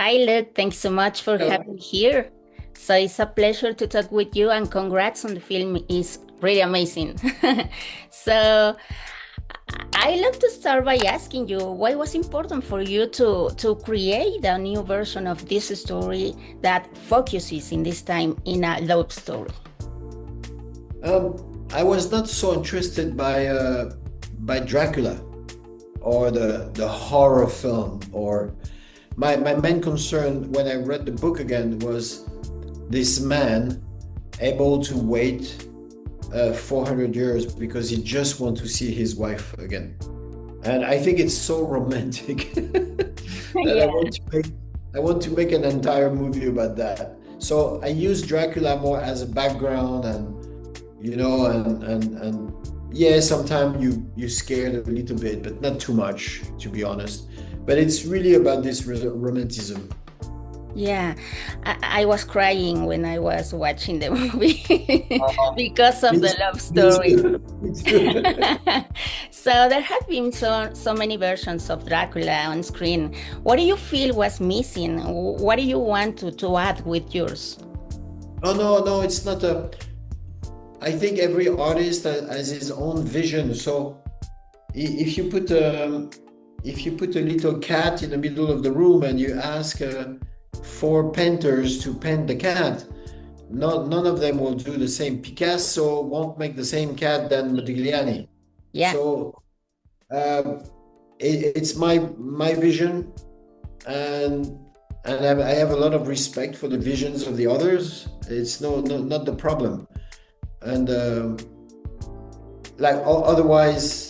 Hi, Luke. Thanks so much for Hello. having me here. So it's a pleasure to talk with you, and congrats on the film. It's really amazing. So I love to start by asking you why was important for you to create a new version of this story that focuses in this time in a love story. I was not so interested by Dracula or the horror film, or my main concern when I read the book again was this man able to wait 400 years because he just want to see his wife again. And I think it's so romantic that Yeah. I want to make an entire movie about that. So I use Dracula more as a background, and yeah, sometimes you scared a little bit, but not too much, to be honest. But it's really about this romanticism. Yeah, I was crying when I was watching the movie because of Me the too. love Me story. too. Me too. So there have been so many versions of Dracula on screen. What do you feel was missing? What do you want to add with yours? Oh no, no, it's not a. I think every artist has his own vision. So if you put a little cat in the middle of the room and you ask four painters to paint the cat, none of them will do the same. Picasso won't make the same cat than Modigliani. Yeah. So uh, it's my vision, and I have a lot of respect for the visions of the others. It's not the problem, and otherwise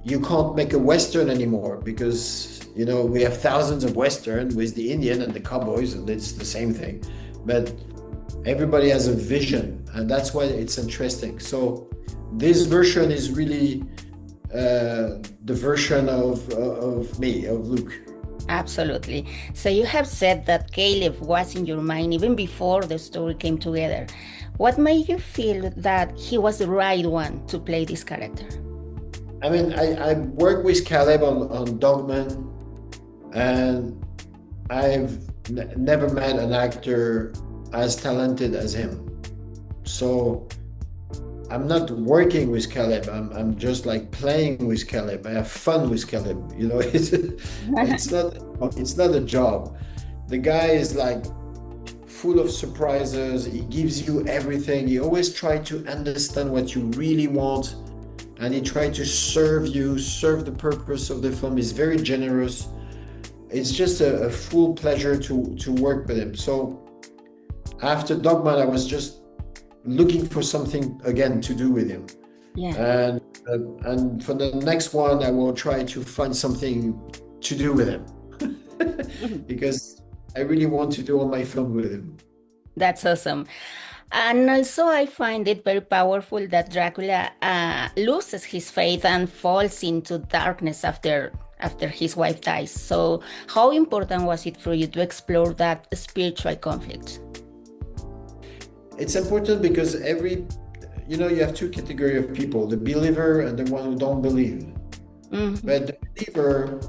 you can't make a Western anymore because we have thousands of Western with the Indian and the cowboys, and it's the same thing. But everybody has a vision, and that's why it's interesting. So this version is really the version of me, of Luke. Absolutely. So you have said that Caleb was in your mind even before the story came together. What made you feel that he was the right one to play this character? I mean, I worked with Caleb on Dogman, and I've never met an actor as talented as him. So I'm not working with Caleb. I'm just like playing with Caleb. I have fun with Caleb. It's not a job. The guy is like full of surprises. He gives you everything. He always try to understand what you really want, and he try to serve the purpose of the film. He's very generous. It's just a full pleasure to work with him. So after Dogman, I was just looking for something again to do with him, Yeah. and and for the next one, I will try to find something to do with him because I really want to do all my film with him. That's awesome. And also, I find it very powerful that Dracula loses his faith and falls into darkness after his wife dies. So, how important was it for you to explore that spiritual conflict? It's important because you have two category of people: the believer and the one who don't believe. Mhm. But the believer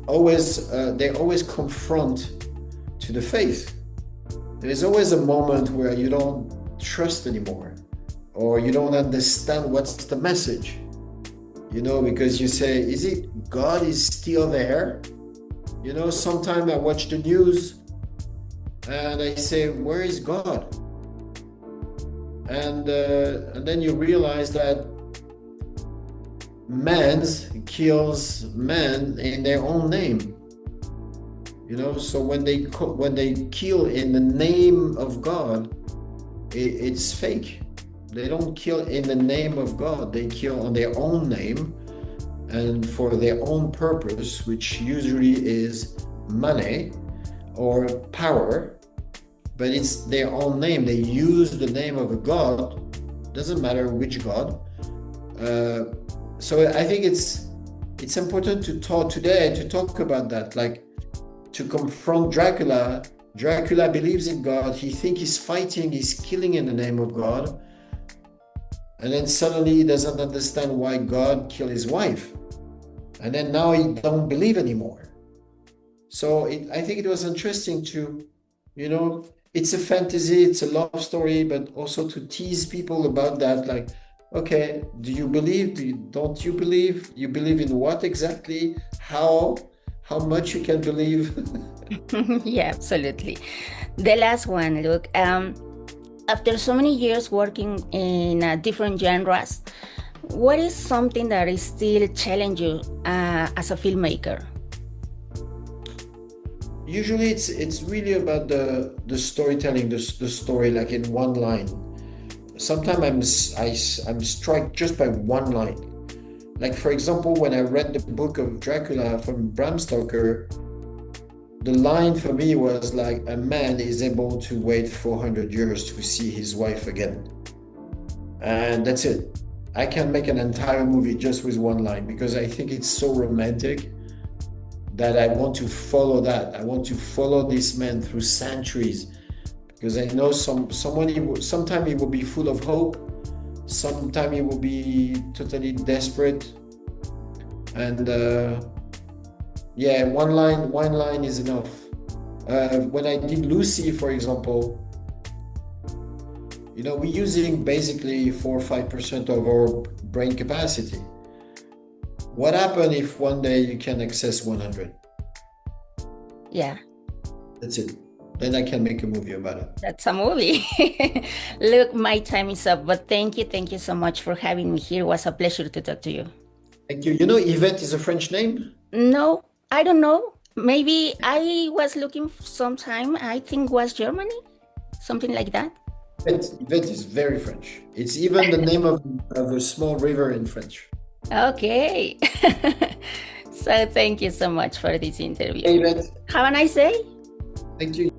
always they always confront to the faith. There is always a moment where you don't trust anymore, or you don't understand what's the message. Because you say, is it God is still there? Sometimes I watch the news and I say, where is God? And then you realize that man kills man in their own name. So when they kill in the name of God, it's fake. They don't kill in the name of God. They kill on their own name and for their own purpose, which usually is money or power, but it's their own name. They use the name of a God, doesn't matter which God. So I think it's important to talk about that, like to confront Dracula. Dracula believes in God. He thinks he's fighting, he's killing in the name of God. And then suddenly he doesn't understand why God killed his wife. And then now he don't believe anymore. So I think it was interesting to, you know, it's a fantasy, it's a love story, but also to tease people about that. Like, okay, do you believe? Don't you believe? You believe in what exactly? How much you can believe? Yeah, absolutely. The last one, Luke. After so many years working in different genres, what is something that is still challenge you as a filmmaker? Usually it's really about the storytelling, the story, like in one line. Sometimes I'm struck just by one line. Like, for example, when I read the book of Dracula from Bram Stoker, the line for me was like, a man is able to wait 400 years to see his wife again. And that's it. I can make an entire movie just with one line because I think it's so romantic that I want to follow that. I want to follow this man through centuries because I know sometime he will be full of hope, sometime he will be totally desperate, and yeah, one line is enough. When I did Lucy, for example, we're using basically 4 or 5% of our brain capacity. What happens if one day you can access 100? Yeah. That's it. Then I can make a movie about it. That's a movie. Look, my time is up, but thank you so much for having me here. It was a pleasure to talk to you. Thank you. You know, Yvette is a French name? No, I don't know. Maybe I was looking sometime, I think was Germany, something like that. Yvette is very French. It's even the name of a small river in French. Okay. So thank you so much for this interview. Hey, Yvette. Have a nice day. Thank you.